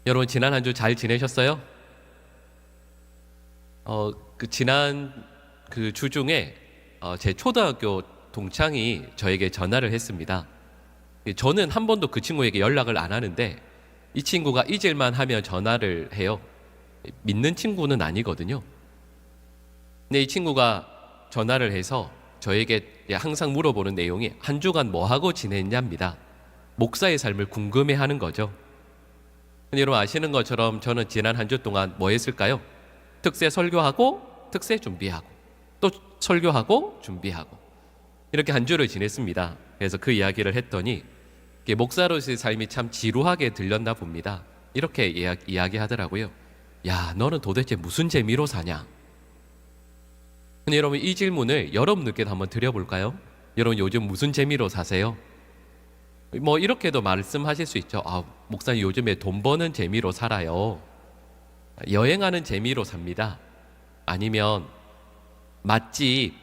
여러분 지난 한 주 잘 지내셨어요? 지난 그 주 중에 제 초등학교 동창이 저에게 전화를 했습니다. 저는 한 번도 그 친구에게 연락을 안 하는데 이 친구가 잊을만 하면 전화를 해요. 믿는 친구는 아니거든요. 근데 이 친구가 전화를 해서 저에게 항상 물어보는 내용이 한 주간 뭐 하고 지냈냐입니다. 목사의 삶을 궁금해하는 거죠. 근데 여러분 아시는 것처럼 저는 지난 한 주 동안 뭐 했을까요? 특세 설교하고 특세 준비하고 또 설교하고 준비하고 이렇게 한 주를 지냈습니다. 그래서 그 이야기를 했더니 목사로서의 삶이 참 지루하게 들렸나 봅니다. 이렇게 이야기하더라고요. 야, 너는 도대체 무슨 재미로 사냐? 근데 여러분 이 질문을 여러분들께도 한번 드려볼까요? 여러분 요즘 무슨 재미로 사세요? 뭐 이렇게도 말씀하실 수 있죠. 목사님 요즘에 돈 버는 재미로 살아요. 여행하는 재미로 삽니다. 아니면 맛집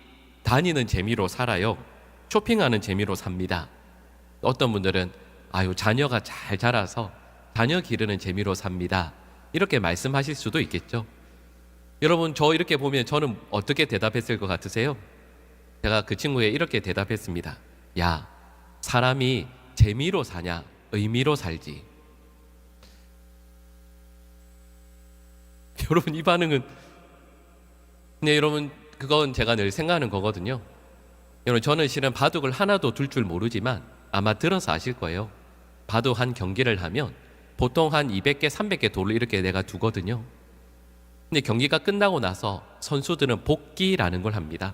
다니는 재미로 살아요. 쇼핑하는 재미로 삽니다. 어떤 분들은 자녀가 잘 자라서 자녀 기르는 재미로 삽니다. 이렇게 말씀하실 수도 있겠죠. 여러분 저 이렇게 보면 저는 어떻게 대답했을 것 같으세요? 제가 그 친구에 이렇게 대답했습니다. 야, 사람이 재미로 사냐 의미로 살지. 여러분 이 반응은 네, 여러분 그건 제가 늘 생각하는 거거든요. 여러분 저는 실은 바둑을 하나도 둘 줄 모르지만 아마 들어서 아실 거예요. 바둑 한 경기를 하면 보통 한 200개 300개 돌을 이렇게 내가 두거든요. 근데 경기가 끝나고 나서 선수들은 복기라는 걸 합니다.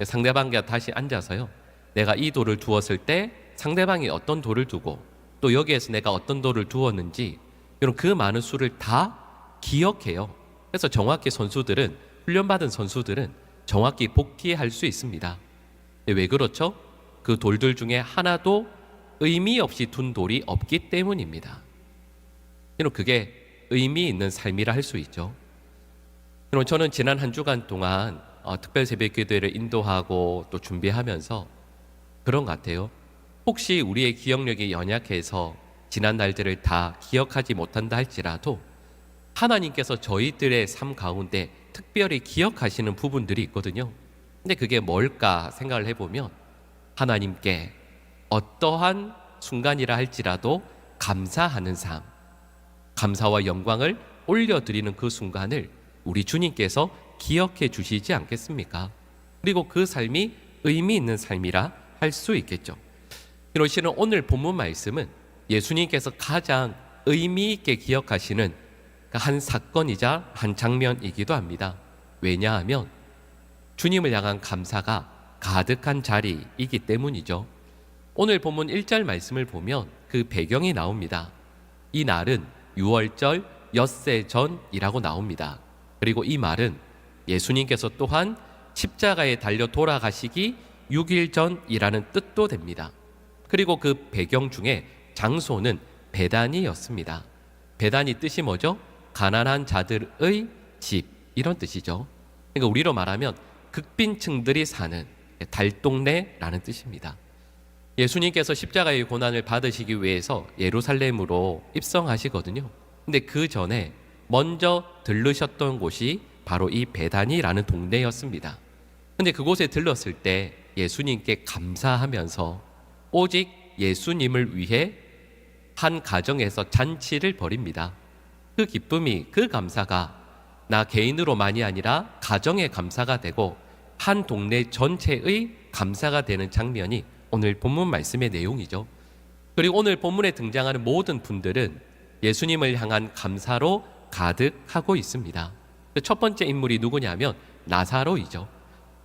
상대방과 다시 앉아서요, 내가 이 돌을 두었을 때 상대방이 어떤 돌을 두고 또 여기에서 내가 어떤 돌을 두었는지 이런 그 많은 수를 다 기억해요. 그래서 정확히 선수들은, 훈련받은 선수들은 정확히 복귀할 수 있습니다. 왜 그렇죠? 그 돌들 중에 하나도 의미 없이 둔 돌이 없기 때문입니다. 그게 의미 있는 삶이라 할 수 있죠. 그럼 저는 지난 한 주간 동안 특별 새벽 기도회를 인도하고 또 준비하면서 그런 것 같아요. 혹시 우리의 기억력이 연약해서 지난 날들을 다 기억하지 못한다 할지라도 하나님께서 저희들의 삶 가운데 특별히 기억하시는 부분들이 있거든요. 근데 그게 뭘까 생각을 해보면 하나님께 어떠한 순간이라 할지라도 감사하는 삶, 감사와 영광을 올려드리는 그 순간을 우리 주님께서 기억해 주시지 않겠습니까? 그리고 그 삶이 의미 있는 삶이라 할 수 있겠죠. 실은 오늘 본문 말씀은 예수님께서 가장 의미 있게 기억하시는 한 사건이자 한 장면이기도 합니다. 왜냐하면 주님을 향한 감사가 가득한 자리이기 때문이죠. 오늘 본문 1절 말씀을 보면 그 배경이 나옵니다. 이 날은 유월절 엿새 전이라고 나옵니다. 그리고 이 말은 예수님께서 또한 십자가에 달려 돌아가시기 6일 전이라는 뜻도 됩니다. 그리고 그 배경 중에 장소는 베다니였습니다. 베다니 뜻이 뭐죠? 가난한 자들의 집, 이런 뜻이죠. 그러니까 우리로 말하면 극빈층들이 사는 달동네라는 뜻입니다. 예수님께서 십자가의 고난을 받으시기 위해서 예루살렘으로 입성하시거든요. 근데 그 전에 먼저 들르셨던 곳이 바로 이 베다니라는 동네였습니다. 근데 그곳에 들렀을 때 예수님께 감사하면서 오직 예수님을 위해 한 가정에서 잔치를 벌입니다. 그 기쁨이, 그 감사가 나 개인으로만이 아니라 가정의 감사가 되고 한 동네 전체의 감사가 되는 장면이 오늘 본문 말씀의 내용이죠. 그리고 오늘 본문에 등장하는 모든 분들은 예수님을 향한 감사로 가득하고 있습니다. 첫 번째 인물이 누구냐면 나사로이죠.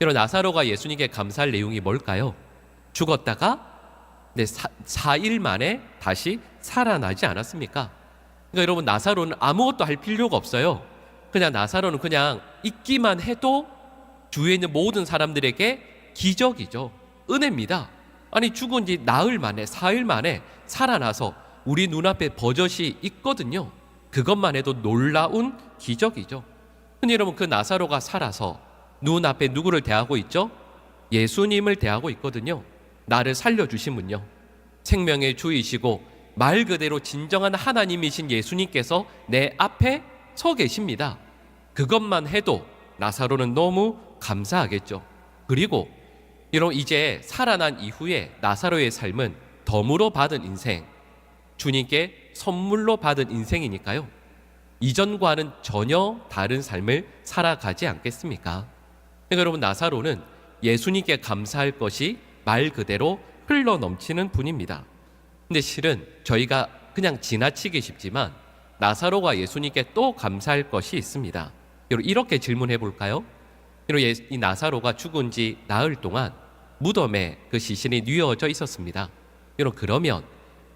여러분 나사로가 예수님께 감사할 내용이 뭘까요? 죽었다가 4일 만에 다시 살아나지 않았습니까? 그러니까 여러분 나사로는 아무것도 할 필요가 없어요. 그냥 나사로는 그냥 있기만 해도 주위에 있는 모든 사람들에게 기적이죠. 은혜입니다. 아니 죽은 지 나흘 만에 4일 만에 살아나서 우리 눈앞에 버젓이 있거든요. 그것만 해도 놀라운 기적이죠. 근데 여러분 그 나사로가 살아서 눈앞에 누구를 대하고 있죠? 예수님을 대하고 있거든요. 나를 살려주신 분요, 생명의 주이시고 말 그대로 진정한 하나님이신 예수님께서 내 앞에 서 계십니다. 그것만 해도 나사로는 너무 감사하겠죠. 그리고 여러분, 이제 살아난 이후에 나사로의 삶은 덤으로 받은 인생, 주님께 선물로 받은 인생이니까요, 이전과는 전혀 다른 삶을 살아가지 않겠습니까? 그러니까 여러분, 나사로는 예수님께 감사할 것이 말 그대로 흘러 넘치는 분입니다. 근데 실은 저희가 그냥 지나치기 쉽지만 나사로가 예수님께 또 감사할 것이 있습니다. 여러분, 이렇게 질문해 볼까요? 이 나사로가 죽은 지 나흘 동안 무덤에 그 시신이 뉘어져 있었습니다. 여러분, 그러면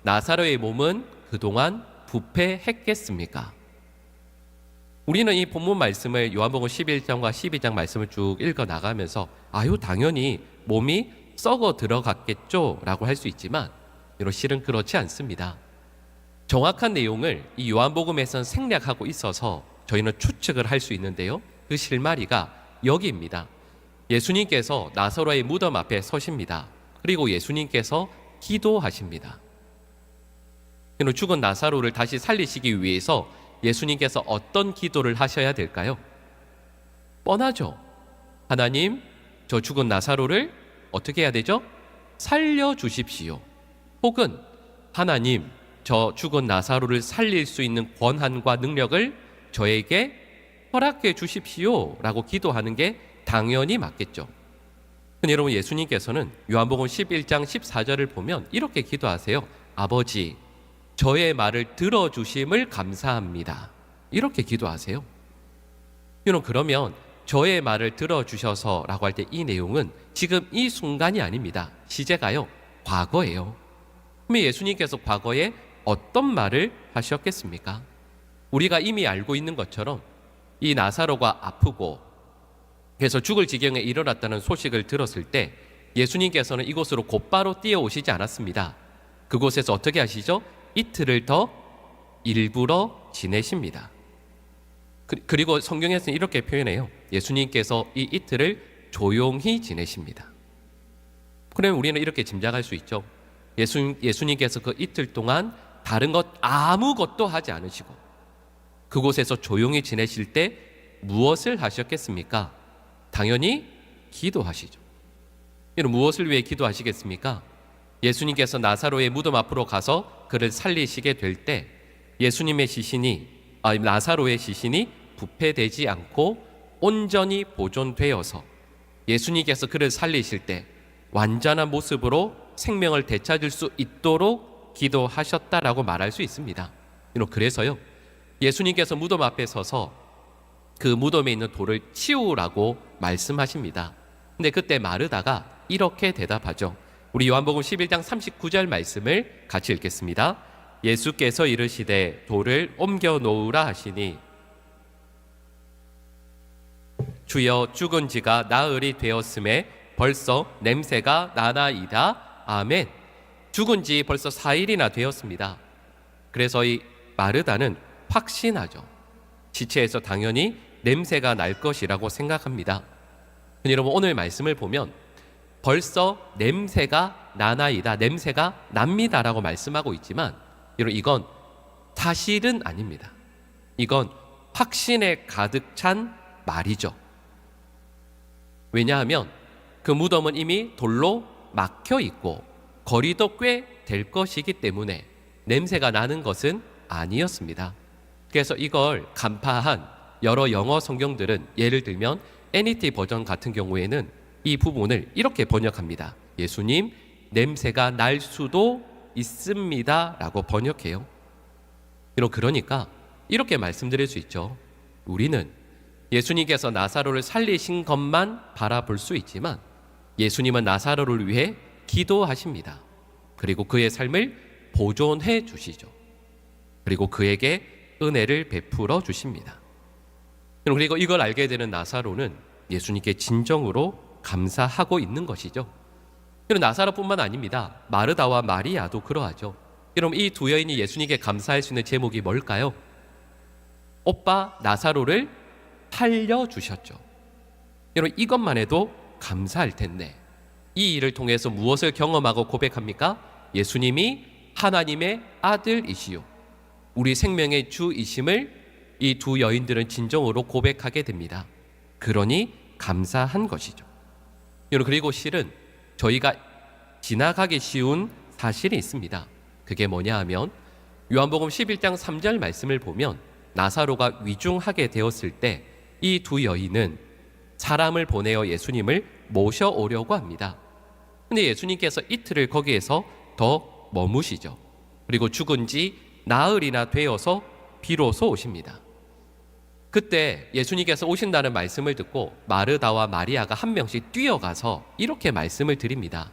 나사로의 몸은 그동안 부패했겠습니까? 우리는 이 본문 말씀을 요한복음 11장과 12장 말씀을 쭉 읽어 나가면서 당연히 몸이 썩어 들어갔겠죠 라고 할 수 있지만 여러분, 실은 그렇지 않습니다. 정확한 내용을 이 요한복음에선 생략하고 있어서 저희는 추측을 할 수 있는데요, 그 실마리가 여기입니다. 예수님께서 나사로의 무덤 앞에 서십니다. 그리고 예수님께서 기도하십니다. 죽은 나사로를 다시 살리시기 위해서 예수님께서 어떤 기도를 하셔야 될까요? 뻔하죠. 하나님, 저 죽은 나사로를 어떻게 해야 되죠? 살려주십시오. 혹은 하나님, 저 죽은 나사로를 살릴 수 있는 권한과 능력을 저에게 허락해 주십시오 라고 기도하는 게 당연히 맞겠죠. 근데 여러분, 예수님께서는 요한복음 11장 14절을 보면 이렇게 기도하세요. 아버지, 저의 말을 들어주심을 감사합니다. 이렇게 기도하세요. 여러분, 그러면 저의 말을 들어주셔서 라고 할 때 이 내용은 지금 이 순간이 아닙니다. 시제가요, 과거예요. 그럼 예수님께서 과거에 어떤 말을 하셨겠습니까? 우리가 이미 알고 있는 것처럼 이 나사로가 아프고 그래서 죽을 지경에 이르렀다는 소식을 들었을 때 예수님께서는 이곳으로 곧바로 뛰어오시지 않았습니다. 그곳에서 어떻게 하시죠? 이틀을 더 일부러 지내십니다. 그리고 성경에서는 이렇게 표현해요. 예수님께서 이 이틀을 조용히 지내십니다. 그러면 우리는 이렇게 짐작할 수 있죠. 예수님께서 그 이틀 동안 다른 것 아무것도 하지 않으시고 그곳에서 조용히 지내실 때 무엇을 하셨겠습니까? 당연히 기도하시죠. 여러분, 무엇을 위해 기도하시겠습니까? 예수님께서 나사로의 무덤 앞으로 가서 그를 살리시게 될 때 나사로의 시신이 부패되지 않고 온전히 보존되어서 예수님께서 그를 살리실 때 완전한 모습으로 생명을 되찾을 수 있도록 기도하셨다라고 말할 수 있습니다. 그래서요, 예수님께서 무덤 앞에 서서 그 무덤에 있는 돌을 치우라고 말씀하십니다. 근데 그때 마르다가 이렇게 대답하죠. 우리 요한복음 11장 39절 말씀을 같이 읽겠습니다. 예수께서 이르시되 돌을 옮겨 놓으라 하시니 주여, 죽은 지가 나흘이 되었음에 벌써 냄새가 나나이다. 아멘. 죽은 지 벌써 4일이나 되었습니다. 그래서 이 마르다는 확신하죠. 시체에서 당연히 냄새가 날 것이라고 생각합니다. 여러분, 오늘 말씀을 보면 벌써 냄새가 나나이다, 냄새가 납니다라고 말씀하고 있지만 여러분, 이건 사실은 아닙니다. 이건 확신에 가득 찬 말이죠. 왜냐하면 그 무덤은 이미 돌로 막혀 있고 거리도 꽤 될 것이기 때문에 냄새가 나는 것은 아니었습니다. 그래서 이걸 간파한 여러 영어 성경들은, 예를 들면 NET 버전 같은 경우에는 이 부분을 이렇게 번역합니다. 예수님, 냄새가 날 수도 있습니다 라고 번역해요. 그러니까 이렇게 말씀드릴 수 있죠. 우리는 예수님께서 나사로를 살리신 것만 바라볼 수 있지만 예수님은 나사로를 위해 기도하십니다. 그리고 그의 삶을 보존해 주시죠. 그리고 그에게 은혜를 베풀어 주십니다. 그리고 이걸 알게 되는 나사로는 예수님께 진정으로 감사하고 있는 것이죠. 그리고 나사로뿐만 아닙니다. 마르다와 마리아도 그러하죠. 그럼 이 두 여인이 예수님께 감사할 수 있는 제목이 뭘까요? 오빠 나사로를 살려주셨죠. 여러분, 이것만 해도 감사할 텐데 이 일을 통해서 무엇을 경험하고 고백합니까? 예수님이 하나님의 아들이시요 우리 생명의 주이심을 이 두 여인들은 진정으로 고백하게 됩니다. 그러니 감사한 것이죠. 여러분, 그리고 실은 저희가 지나가기 쉬운 사실이 있습니다. 그게 뭐냐 하면 요한복음 11장 3절 말씀을 보면 나사로가 위중하게 되었을 때 이 두 여인은 사람을 보내어 예수님을 모셔오려고 합니다. 근데 예수님께서 이틀을 거기에서 더 머무시죠. 그리고 죽은 지 나흘이나 되어서 비로소 오십니다. 그때 예수님께서 오신다는 말씀을 듣고 마르다와 마리아가 한 명씩 뛰어가서 이렇게 말씀을 드립니다.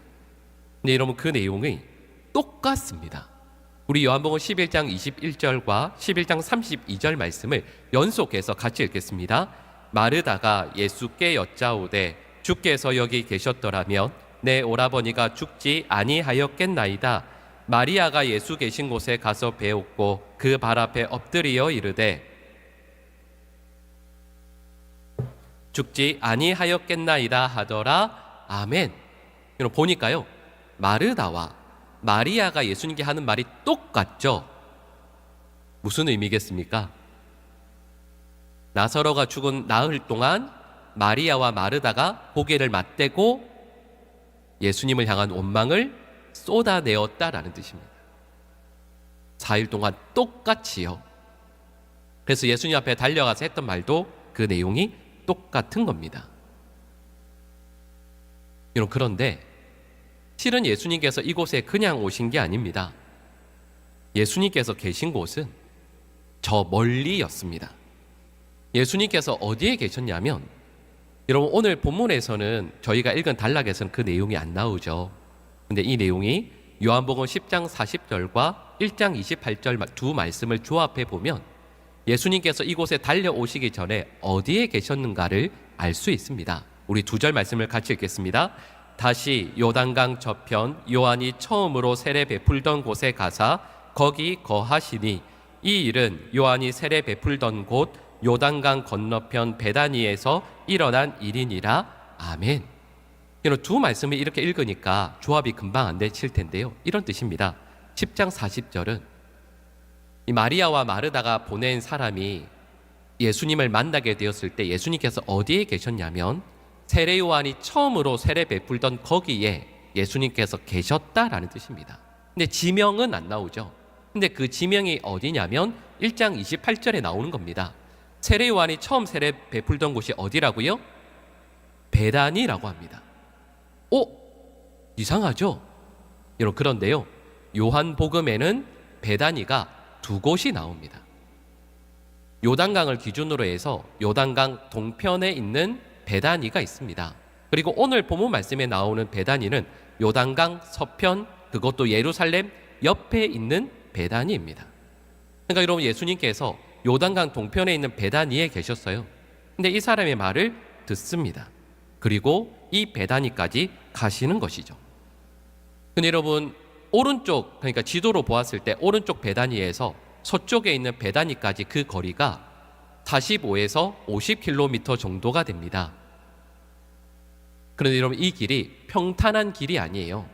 근데 여러분, 그 내용이 똑같습니다. 우리 요한복음 11장 21절과 11장 32절 말씀을 연속해서 같이 읽겠습니다. 마르다가 예수께 여짜오되 주께서 여기 계셨더라면 내 오라버니가 죽지 아니하였겠나이다. 마리아가 예수 계신 곳에 가서 배웠고 그 발 앞에 엎드리어 이르되 죽지 아니하였겠나이다 하더라. 아멘. 여러분, 보니까요, 마르다와 마리아가 예수님께 하는 말이 똑같죠. 무슨 의미겠습니까? 나사로가 죽은 나흘 동안 마리아와 마르다가 고개를 맞대고 예수님을 향한 원망을 쏟아내었다라는 뜻입니다. 4일 동안 똑같이요. 그래서 예수님 앞에 달려가서 했던 말도 그 내용이 똑같은 겁니다. 여러분, 그런데 실은 예수님께서 이곳에 그냥 오신 게 아닙니다. 예수님께서 계신 곳은 저 멀리였습니다. 예수님께서 어디에 계셨냐면, 여러분, 오늘 본문에서는 저희가 읽은 단락에서는 그 내용이 안 나오죠. 근데 이 내용이 요한복음 10장 40절과 1장 28절 두 말씀을 조합해 보면 예수님께서 이곳에 달려오시기 전에 어디에 계셨는가를 알 수 있습니다. 우리 두 절 말씀을 같이 읽겠습니다. 다시 요단강 저편 요한이 처음으로 세례 베풀던 곳에 가사 거기 거하시니 이 일은 요한이 세례 베풀던 곳 요단강 건너편 베다니에서 일어난 일이니라. 아멘. 이런 두 말씀을 이렇게 읽으니까 조합이 금방 안 되실 텐데요. 이런 뜻입니다. 10장 40절은 이 마리아와 마르다가 보낸 사람이 예수님을 만나게 되었을 때 예수님께서 어디에 계셨냐면 세례 요한이 처음으로 세례 베풀던 거기에 예수님께서 계셨다라는 뜻입니다. 근데 지명은 안 나오죠. 근데 그 지명이 어디냐면 1장 28절에 나오는 겁니다. 세례 요한이 처음 세례 베풀던 곳이 어디라고요? 베다니라고 합니다. 이상하죠? 여러분, 그런데요, 요한복음에는 베다니가 두 곳이 나옵니다. 요단강을 기준으로 해서 요단강 동편에 있는 베다니가 있습니다. 그리고 오늘 본문 말씀에 나오는 베다니는 요단강 서편, 그것도 예루살렘 옆에 있는 베다니입니다. 그러니까 여러분, 예수님께서 요단강 동편에 있는 베다니에 계셨어요. 근데 이 사람의 말을 듣습니다. 그리고 이 베다니까지 가시는 것이죠. 근데 여러분, 오른쪽, 그러니까 지도로 보았을 때 오른쪽 베다니에서 서쪽에 있는 베다니까지 그 거리가 45에서 50km 정도가 됩니다. 그런데 여러분, 이 길이 평탄한 길이 아니에요.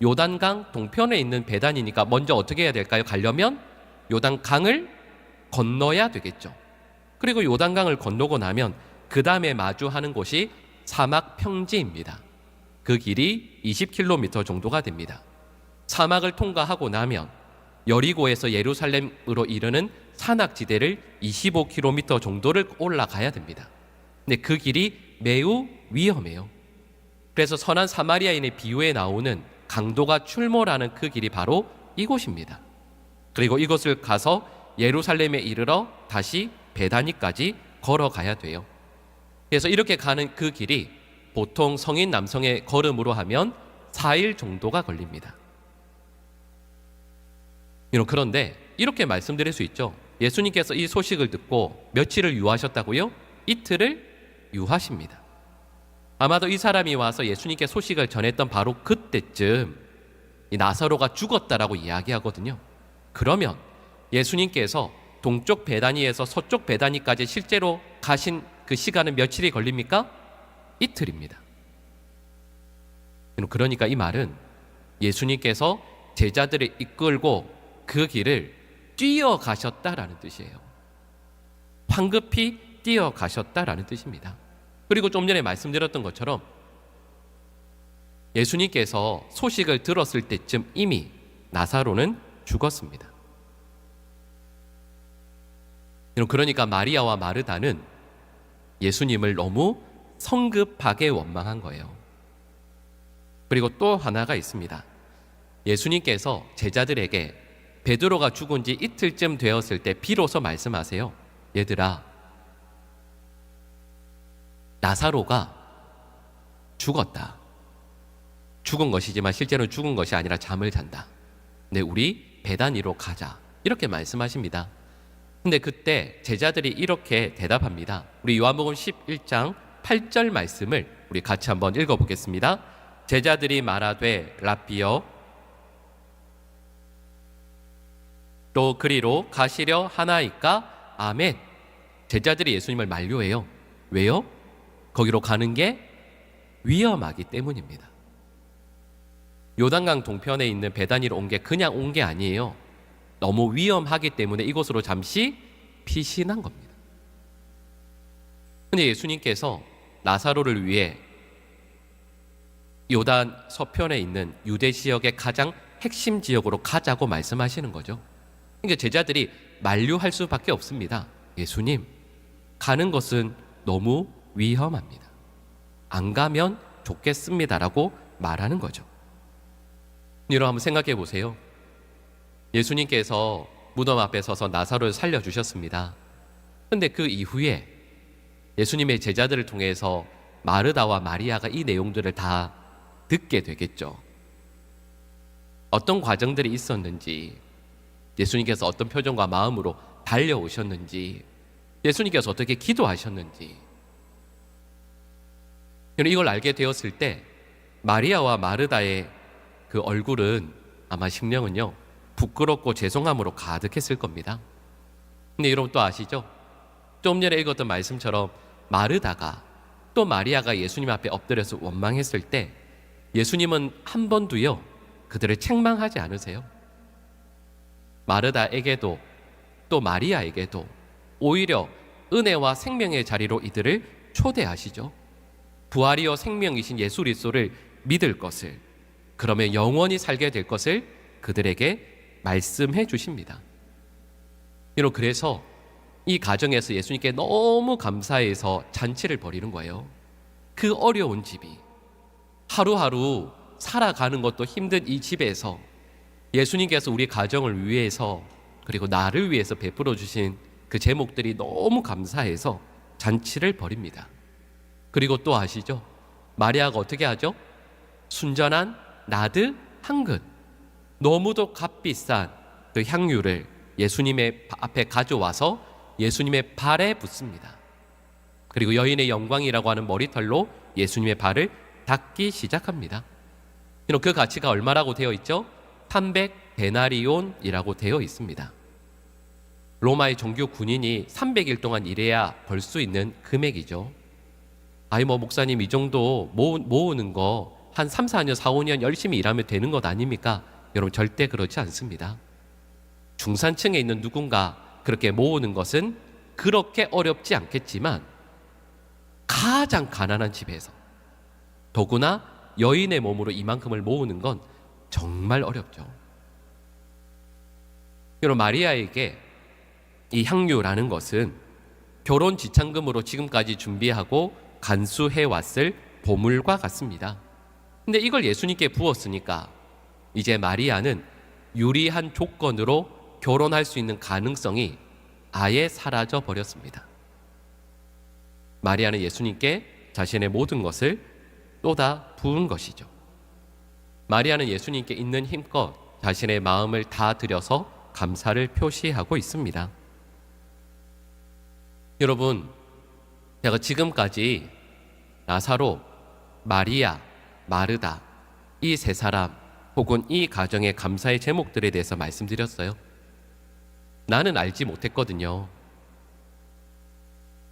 요단강 동편에 있는 베다니니까 먼저 어떻게 해야 될까요? 가려면 요단강을 건너야 되겠죠. 그리고 요단강을 건너고 나면 그 다음에 마주하는 곳이 사막 평지입니다. 그 길이 20km 정도가 됩니다. 사막을 통과하고 나면 여리고에서 예루살렘으로 이르는 산악지대를 25km 정도를 올라가야 됩니다. 근데 그 길이 매우 위험해요. 그래서 선한 사마리아인의 비유에 나오는 강도가 출몰하는 그 길이 바로 이곳입니다. 그리고 이곳을 가서 예루살렘에 이르러 다시 베다니까지 걸어가야 돼요. 그래서 이렇게 가는 그 길이 보통 성인 남성의 걸음으로 하면 4일 정도가 걸립니다. 그런데 이렇게 말씀드릴 수 있죠. 예수님께서 이 소식을 듣고 며칠을 유하셨다고요? 이틀을 유하십니다. 아마도 이 사람이 와서 예수님께 소식을 전했던 바로 그때쯤 이 나사로가 죽었다라고 이야기하거든요. 그러면 예수님께서 동쪽 베다니에서 서쪽 베다니까지 실제로 가신 그 시간은 며칠이 걸립니까? 이틀입니다. 그러니까 이 말은 예수님께서 제자들을 이끌고 그 길을 뛰어가셨다라는 뜻이에요. 황급히 뛰어가셨다라는 뜻입니다. 그리고 좀 전에 말씀드렸던 것처럼 예수님께서 소식을 들었을 때쯤 이미 나사로는 죽었습니다. 그러니까 마리아와 마르다는 예수님을 너무 성급하게 원망한 거예요. 그리고 또 하나가 있습니다. 예수님께서 제자들에게 베드로가 죽은 지 이틀쯤 되었을 때 비로소 말씀하세요. 얘들아, 나사로가 죽었다. 죽은 것이지만 실제로는 죽은 것이 아니라 잠을 잔다. 네, 우리 베다니로 가자. 이렇게 말씀하십니다. 근데 그때 제자들이 이렇게 대답합니다. 우리 요한복음 11장 8절 말씀을 우리 같이 한번 읽어보겠습니다. 제자들이 말하되 랍비여 또 그리로 가시려 하나이까? 아멘. 제자들이 예수님을 만류해요. 왜요? 거기로 가는 게 위험하기 때문입니다. 요단강 동편에 있는 베다니로 온 게 그냥 온 게 아니에요. 너무 위험하기 때문에 이곳으로 잠시 피신한 겁니다. 근데 예수님께서 나사로를 위해 요단 서편에 있는 유대 지역의 가장 핵심 지역으로 가자고 말씀하시는 거죠. 그러니까 제자들이 만류할 수밖에 없습니다. 예수님, 가는 것은 너무 위험합니다. 안 가면 좋겠습니다라고 말하는 거죠. 여러분 한번 생각해 보세요. 예수님께서 무덤 앞에 서서 나사로를 살려주셨습니다. 그런데 그 이후에 예수님의 제자들을 통해서 마르다와 마리아가 이 내용들을 다 듣게 되겠죠. 어떤 과정들이 있었는지, 예수님께서 어떤 표정과 마음으로 달려오셨는지, 예수님께서 어떻게 기도하셨는지, 이걸 알게 되었을 때 마리아와 마르다의 그 얼굴은 아마 심령은요 부끄럽고 죄송함으로 가득했을 겁니다. 근데 여러분 또 아시죠? 좀 전에 읽었던 말씀처럼 마르다가 또 마리아가 예수님 앞에 엎드려서 원망했을 때 예수님은 한 번도요 그들을 책망하지 않으세요. 마르다에게도 또 마리아에게도 오히려 은혜와 생명의 자리로 이들을 초대하시죠. 부활이요 생명이신 예수 그리스도를 믿을 것을, 그러면 영원히 살게 될 것을 그들에게 말씀해 주십니다. 여러분, 그래서 이 가정에서 예수님께 너무 감사해서 잔치를 벌이는 거예요. 그 어려운 집이, 하루하루 살아가는 것도 힘든 이 집에서 예수님께서 우리 가정을 위해서 그리고 나를 위해서 베풀어 주신 그 제목들이 너무 감사해서 잔치를 벌입니다. 그리고 또 아시죠? 마리아가 어떻게 하죠? 순전한 나드 한 근, 너무도 값비싼 그 향유를 예수님의 앞에 가져와서 예수님의 발에 붓습니다. 그리고 여인의 영광이라고 하는 머리털로 예수님의 발을 닦기 시작합니다. 그 가치가 얼마라고 되어 있죠? 300데나리온이라고 되어 있습니다. 로마의 정규 군인이 300일 동안 일해야 벌 수 있는 금액이죠. 목사님 이 정도 모으는 거 한 3, 4년, 4, 5년 열심히 일하면 되는 것 아닙니까? 여러분 절대 그렇지 않습니다. 중산층에 있는 누군가 그렇게 모으는 것은 그렇게 어렵지 않겠지만 가장 가난한 집에서 더구나 여인의 몸으로 이만큼을 모으는 건 정말 어렵죠. 여러분 마리아에게 이 향유라는 것은 결혼 지참금으로 지금까지 준비하고 간수해왔을 보물과 같습니다. 근데 이걸 예수님께 부었으니까 이제 마리아는 유리한 조건으로 결혼할 수 있는 가능성이 아예 사라져 버렸습니다. 마리아는 예수님께 자신의 모든 것을 쏟아 부은 것이죠. 마리아는 예수님께 있는 힘껏 자신의 마음을 다 들여서 감사를 표시하고 있습니다. 여러분, 제가 지금까지 나사로, 마리아, 마르다, 이 세 사람 혹은 이 가정의 감사의 제목들에 대해서 말씀드렸어요. 나는 알지 못했거든요.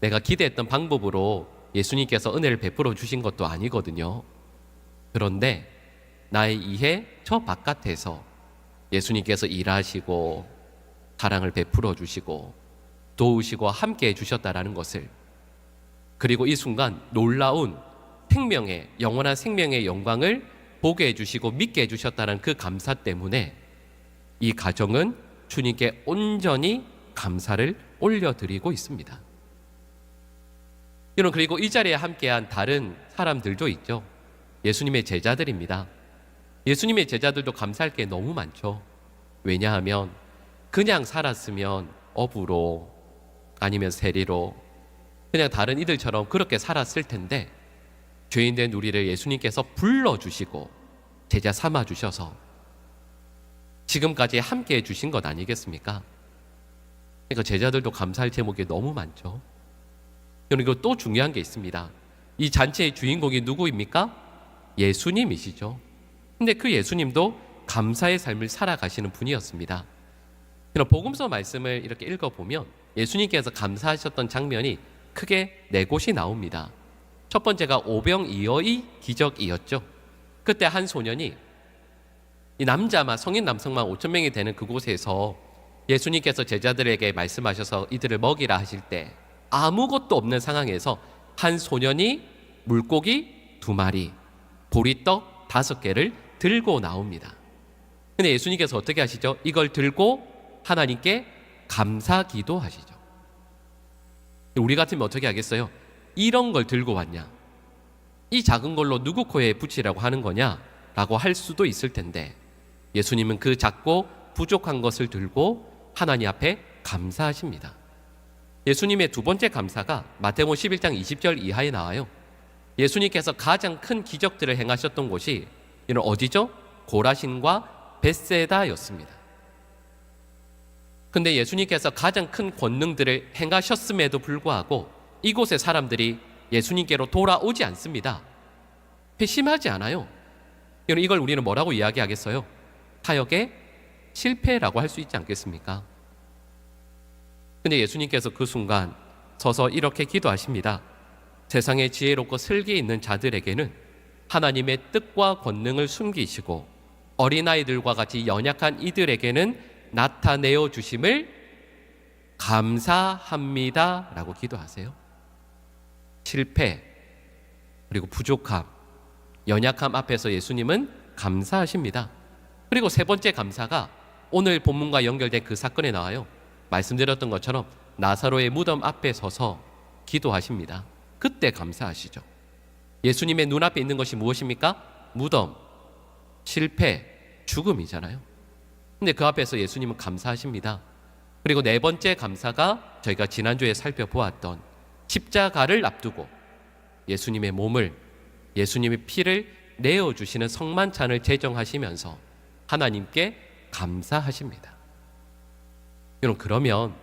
내가 기대했던 방법으로 예수님께서 은혜를 베풀어 주신 것도 아니거든요. 그런데 나의 이해 저 바깥에서 예수님께서 일하시고 사랑을 베풀어 주시고 도우시고 함께 해주셨다라는 것을, 그리고 이 순간 놀라운 생명의, 영원한 생명의 영광을 보게 해주시고 믿게 해주셨다는 그 감사 때문에 이 가정은 주님께 온전히 감사를 올려드리고 있습니다. 여러분, 그리고 이 자리에 함께한 다른 사람들도 있죠. 예수님의 제자들입니다. 예수님의 제자들도 감사할 게 너무 많죠. 왜냐하면 그냥 살았으면 어부로 아니면 세리로 그냥 다른 이들처럼 그렇게 살았을 텐데, 죄인된 우리를 예수님께서 불러주시고 제자 삼아주셔서 지금까지 함께 해주신 것 아니겠습니까? 그러니까 제자들도 감사할 제목이 너무 많죠. 그리고 또 중요한 게 있습니다. 이 잔치의 주인공이 누구입니까? 예수님이시죠. 근데 그 예수님도 감사의 삶을 살아가시는 분이었습니다. 복음서 말씀을 이렇게 읽어보면 예수님께서 감사하셨던 장면이 크게 네 곳이 나옵니다. 첫 번째가 오병이어의 기적이었죠. 그때 한 소년이, 이 남자만, 성인 남성만 5,000명이 되는 그곳에서 예수님께서 제자들에게 말씀하셔서 이들을 먹이라 하실 때 아무것도 없는 상황에서 한 소년이 물고기 2마리, 보리떡 5개를 들고 나옵니다. 근데 예수님께서 어떻게 하시죠? 이걸 들고 하나님께 감사 기도하시죠. 우리 같으면 어떻게 하겠어요? 이런 걸 들고 왔냐? 이 작은 걸로 누구 코에 붙이라고 하는 거냐? 라고 할 수도 있을 텐데, 예수님은 그 작고 부족한 것을 들고 하나님 앞에 감사하십니다. 예수님의 두 번째 감사가 마태복음 11장 20절 이하에 나와요. 예수님께서 가장 큰 기적들을 행하셨던 곳이 이는 어디죠? 고라신과 벳세다였습니다. 근데 예수님께서 가장 큰 권능들을 행하셨음에도 불구하고 이곳의 사람들이 예수님께로 돌아오지 않습니다. 회심하지 않아요. 이걸 우리는 뭐라고 이야기하겠어요? 사역의 실패라고 할 수 있지 않겠습니까? 근데 예수님께서 그 순간 서서 이렇게 기도하십니다. 세상에 지혜롭고 슬기 있는 자들에게는 하나님의 뜻과 권능을 숨기시고 어린아이들과 같이 연약한 이들에게는 나타내어 주심을 감사합니다 라고 기도하세요. 실패, 그리고 부족함, 연약함 앞에서 예수님은 감사하십니다. 그리고 세 번째 감사가 오늘 본문과 연결된 그 사건에 나와요. 말씀드렸던 것처럼 나사로의 무덤 앞에 서서 기도하십니다. 그때 감사하시죠. 예수님의 눈앞에 있는 것이 무엇입니까? 무덤, 실패, 죽음이잖아요. 근데 그 앞에서 예수님은 감사하십니다. 그리고 네 번째 감사가 저희가 지난주에 살펴보았던 십자가를 앞두고 예수님의 몸을, 예수님의 피를 내어주시는 성만찬을 제정하시면서 하나님께 감사하십니다. 여러분, 그러면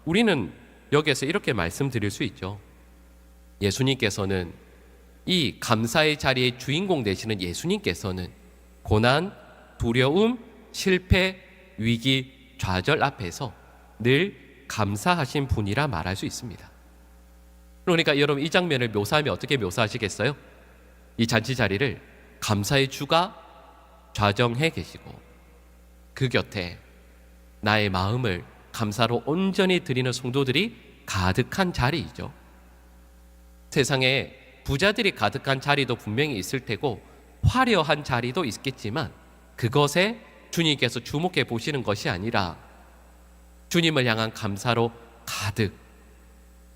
우리는 여기에서 이렇게 말씀드릴 수 있죠. 예수님께서는, 이 감사의 자리의 주인공 되시는 예수님께서는 고난, 두려움, 실패, 위기, 좌절 앞에서 늘 감사하신 분이라 말할 수 있습니다. 그러니까 여러분, 이 장면을 묘사하면 어떻게 묘사하시겠어요? 이 잔치 자리를 감사의 주가 좌정해 계시고 그 곁에 나의 마음을 감사로 온전히 드리는 성도들이 가득한 자리이죠. 세상에 부자들이 가득한 자리도 분명히 있을 테고 화려한 자리도 있겠지만 그것에 주님께서 주목해 보시는 것이 아니라 주님을 향한 감사로 가득,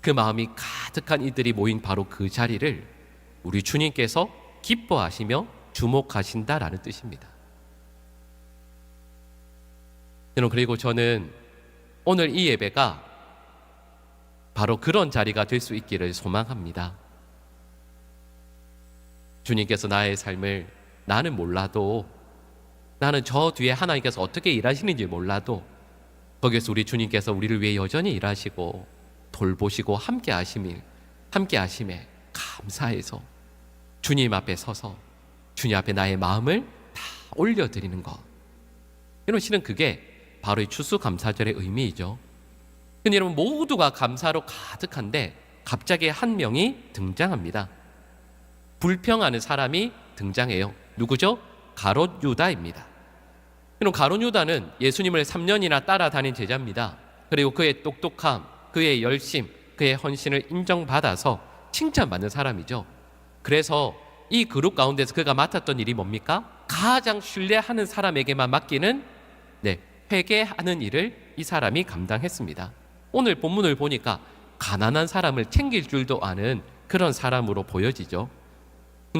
그 마음이 가득한 이들이 모인 바로 그 자리를 우리 주님께서 기뻐하시며 주목하신다라는 뜻입니다. 여러분, 그리고 저는 오늘 이 예배가 바로 그런 자리가 될 수 있기를 소망합니다. 주님께서 나의 삶을, 나는 몰라도, 나는 저 뒤에 하나님께서 어떻게 일하시는지 몰라도 거기에서 우리 주님께서 우리를 위해 여전히 일하시고 돌보시고 함께 하심에 감사해서 주님 앞에 서서 주님 앞에 나의 마음을 다 올려드리는 것. 여러분, 실은 그게 바로 이 추수감사절의 의미이죠. 근데 여러분, 모두가 감사로 가득한데 갑자기 한 명이 등장합니다. 불평하는 사람이 등장해요. 누구죠? 가롯 유다입니다. 이런 가룟 유다는 예수님을 3년이나 따라다닌 제자입니다. 그리고 그의 똑똑함, 그의 열심, 그의 헌신을 인정받아서 칭찬받는 사람이죠. 그래서 이 그룹 가운데서 그가 맡았던 일이 뭡니까? 가장 신뢰하는 사람에게만 맡기는 회개하는 일을 이 사람이 감당했습니다. 오늘 본문을 보니까 가난한 사람을 챙길 줄도 아는 그런 사람으로 보여지죠.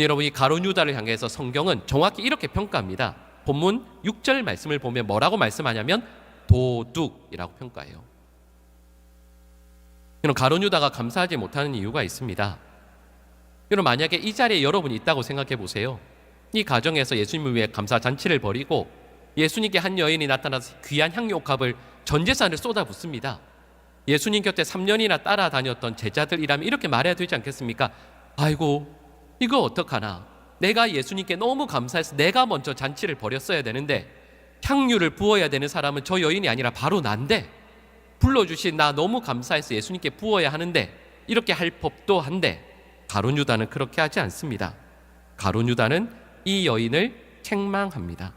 여러분, 이 가룟 유다를 향해서 성경은 정확히 이렇게 평가합니다. 본문 6절 말씀을 보면 뭐라고 말씀하냐면 도둑이라고 평가해요. 여러분, 가룟 유다가 감사하지 못하는 이유가 있습니다. 여러분, 만약에 이 자리에 여러분이 있다고 생각해 보세요. 이 가정에서 예수님을 위해 감사 잔치를 벌이고 예수님께 한 여인이 나타나서 귀한 향유옥합을 전 재산을 쏟아붓습니다. 예수님 곁에 3년이나 따라다녔던 제자들이라면 이렇게 말해야 되지 않겠습니까? 아이고, 이거 어떡하나, 내가 예수님께 너무 감사해서 내가 먼저 잔치를 벌였어야 되는데 향유를 부어야 되는 사람은 저 여인이 아니라 바로 난데, 불러주신 나 너무 감사해서 예수님께 부어야 하는데 이렇게 할 법도 한데, 가룟 유다는 그렇게 하지 않습니다. 가룟 유다는 이 여인을 책망합니다.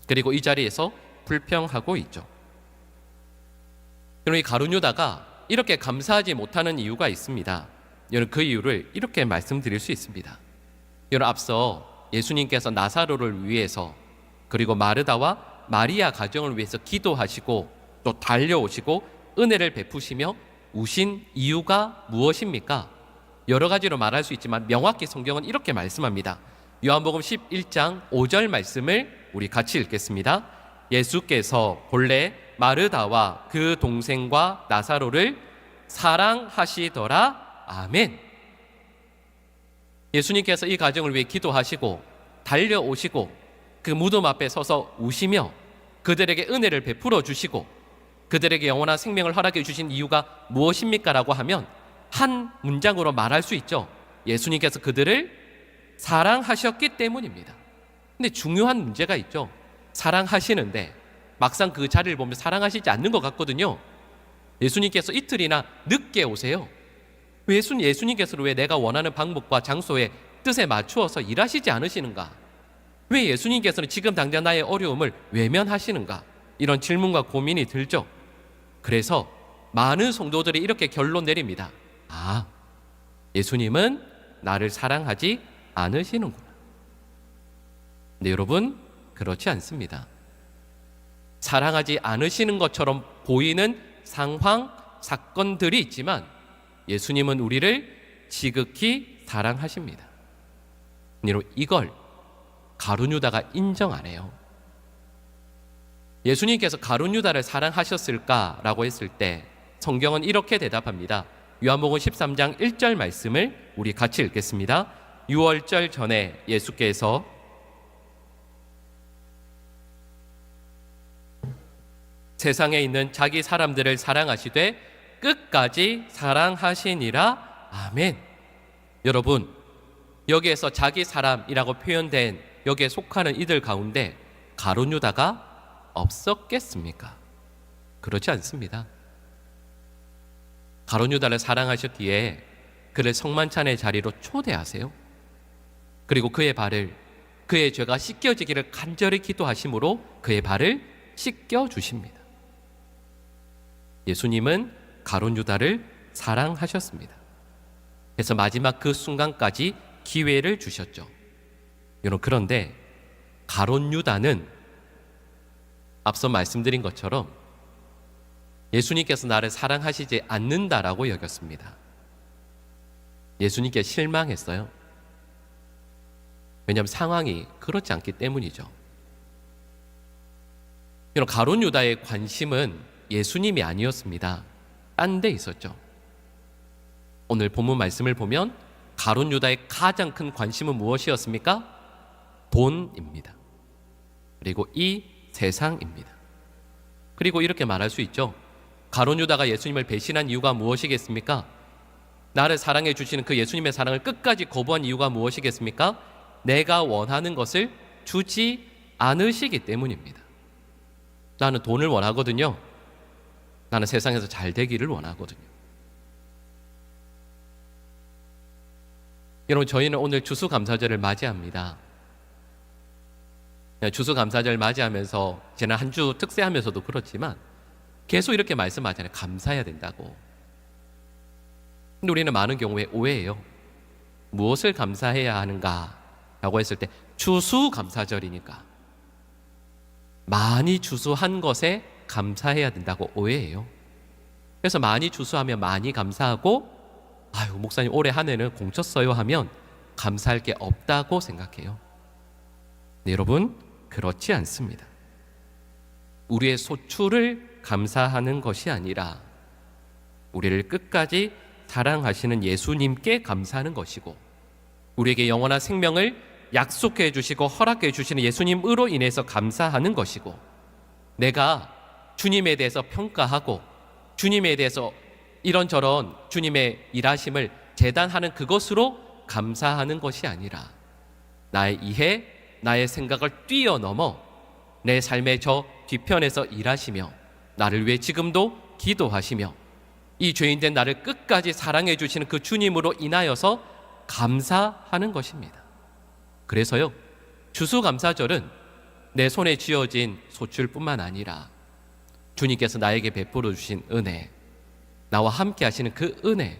그리고 이 자리에서 불평하고 있죠. 그럼 이 가룟 유다가 이렇게 감사하지 못하는 이유가 있습니다. 여러분, 그 이유를 이렇게 말씀드릴 수 있습니다. 여러분, 앞서 예수님께서 나사로를 위해서 그리고 마르다와 마리아 가정을 위해서 기도하시고 또 달려오시고 은혜를 베푸시며 우신 이유가 무엇입니까? 여러 가지로 말할 수 있지만 명확히 성경은 이렇게 말씀합니다. 요한복음 11장 5절 말씀을 우리 같이 읽겠습니다. 예수께서 본래 마르다와 그 동생과 나사로를 사랑하시더라. 아멘. 예수님께서 이 가정을 위해 기도하시고 달려오시고 그 무덤 앞에 서서 우시며 그들에게 은혜를 베풀어 주시고 그들에게 영원한 생명을 허락해 주신 이유가 무엇입니까? 라고 하면 한 문장으로 말할 수 있죠. 예수님께서 그들을 사랑하셨기 때문입니다. 근데 중요한 문제가 있죠. 사랑하시는데 막상 그 자리를 보면 사랑하시지 않는 것 같거든요. 예수님께서 이틀이나 늦게 오세요. 예수님께서는 왜 내가 원하는 방법과 장소에 뜻에 맞추어서 일하시지 않으시는가? 왜 예수님께서는 지금 당장 나의 어려움을 외면하시는가? 이런 질문과 고민이 들죠. 그래서 많은 성도들이 이렇게 결론 내립니다. 아, 예수님은 나를 사랑하지 않으시는구나. 근데 여러분, 그렇지 않습니다. 사랑하지 않으시는 것처럼 보이는 상황, 사건들이 있지만 예수님은 우리를 지극히 사랑하십니다. 여러분, 이걸 가룟 유다가 인정 안 해요. 예수님께서 가룟 유다를 사랑하셨을까라고 했을 때 성경은 이렇게 대답합니다. 요한복음 13장 1절 말씀을 우리 같이 읽겠습니다. 유월절 전에 예수께서 세상에 있는 자기 사람들을 사랑하시되 끝까지 사랑하시니라. 아멘. 여러분, 여기에서 자기 사람이라고 표현된 여기에 속하는 이들 가운데 가룟 유다가 없었겠습니까? 그렇지 않습니다. 가룟 유다를 사랑하셨기에 그를 성만찬의 자리로 초대하세요. 그리고 그의 발을, 그의 죄가 씻겨지기를 간절히 기도하심으로 그의 발을 씻겨주십니다. 예수님은 가룟 유다를 사랑하셨습니다. 그래서 마지막 그 순간까지 기회를 주셨죠. 여러분, 그런데 가룟 유다는 앞서 말씀드린 것처럼 예수님께서 나를 사랑하시지 않는다라고 여겼습니다. 예수님께 실망했어요. 왜냐하면 상황이 그렇지 않기 때문이죠. 여러분, 가룟 유다의 관심은 예수님이 아니었습니다. 딴 데 있었죠. 오늘 본문 말씀을 보면 가룟 유다의 가장 큰 관심은 무엇이었습니까? 돈입니다. 그리고 이 세상입니다. 그리고 이렇게 말할 수 있죠. 가룟 유다가 예수님을 배신한 이유가 무엇이겠습니까? 나를 사랑해 주시는 그 예수님의 사랑을 끝까지 거부한 이유가 무엇이겠습니까? 내가 원하는 것을 주지 않으시기 때문입니다. 나는 돈을 원하거든요. 나는 세상에서 잘 되기를 원하거든요. 여러분, 저희는 오늘 추수감사절을 맞이합니다. 추수감사절 맞이하면서 지난 한 주 특세하면서도 그렇지만 계속 이렇게 말씀하잖아요. 감사해야 된다고. 근데 우리는 많은 경우에 오해해요. 무엇을 감사해야 하는가 라고 했을 때 추수감사절이니까 많이 추수한 것에 감사해야 된다고 오해해요. 그래서 많이 추수하면 많이 감사하고, 아유 목사님 올해 한 해는 공쳤어요 하면 감사할 게 없다고 생각해요. 네, 여러분 그렇지 않습니다. 우리의 소출을 감사하는 것이 아니라 우리를 끝까지 사랑하시는 예수님께 감사하는 것이고, 우리에게 영원한 생명을 약속해 주시고 허락해 주시는 예수님으로 인해서 감사하는 것이고, 내가 주님에 대해서 평가하고 주님에 대해서 이런저런 주님의 일하심을 재단하는 그것으로 감사하는 것이 아니라 나의 이해, 나의 생각을 뛰어넘어 내 삶의 저 뒤편에서 일하시며 나를 위해 지금도 기도하시며 이 죄인된 나를 끝까지 사랑해 주시는 그 주님으로 인하여서 감사하는 것입니다. 그래서요, 추수감사절은 내 손에 쥐어진 소출뿐만 아니라 주님께서 나에게 베풀어 주신 은혜, 나와 함께 하시는 그 은혜,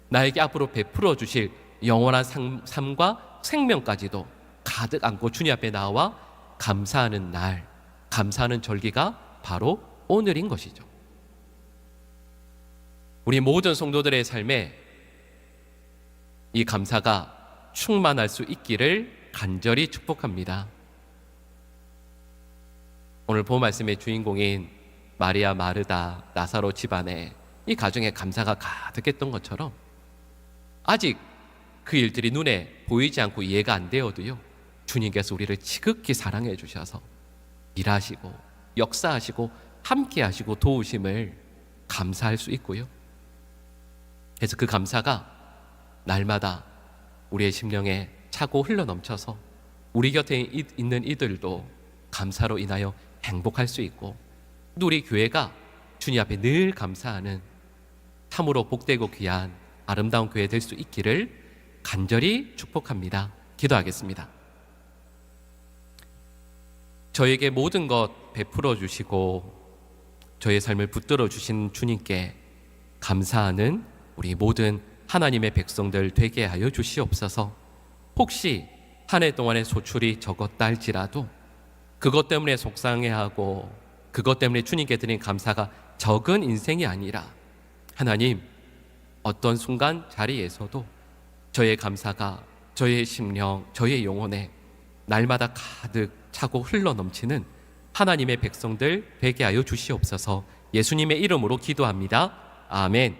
나에게 앞으로 베풀어 주실 영원한 삶과 생명까지도 가득 안고 주님 앞에 나와 감사하는 날, 감사하는 절기가 바로 오늘인 것이죠. 우리 모든 성도들의 삶에 이 감사가 충만할 수 있기를 간절히 축복합니다. 오늘 본 말씀의 주인공인 마리아, 마르다, 나사로 집안에 이 가정에 감사가 가득했던 것처럼 아직 그 일들이 눈에 보이지 않고 이해가 안 되어도요, 주님께서 우리를 지극히 사랑해 주셔서 일하시고 역사하시고 함께 하시고 도우심을 감사할 수 있고요. 그래서 그 감사가 날마다 우리의 심령에 차고 흘러넘쳐서 우리 곁에 있는 이들도 감사로 인하여 행복할 수 있고, 또 우리 교회가 주님 앞에 늘 감사하는 참으로 복되고 귀한 아름다운 교회 될 수 있기를 간절히 축복합니다. 기도하겠습니다. 저에게 모든 것 베풀어 주시고 저의 삶을 붙들어 주신 주님께 감사하는 우리 모든 하나님의 백성들 되게 하여 주시옵소서. 혹시 한 해 동안의 소출이 적었다 할지라도 그것 때문에 속상해하고 그것 때문에 주님께 드린 감사가 적은 인생이 아니라 하나님, 어떤 순간 자리에서도 저의 감사가 저의 심령, 저의 영혼에 날마다 가득 차고 흘러넘치는 하나님의 백성들 되게 하여 주시옵소서. 예수님의 이름으로 기도합니다. 아멘.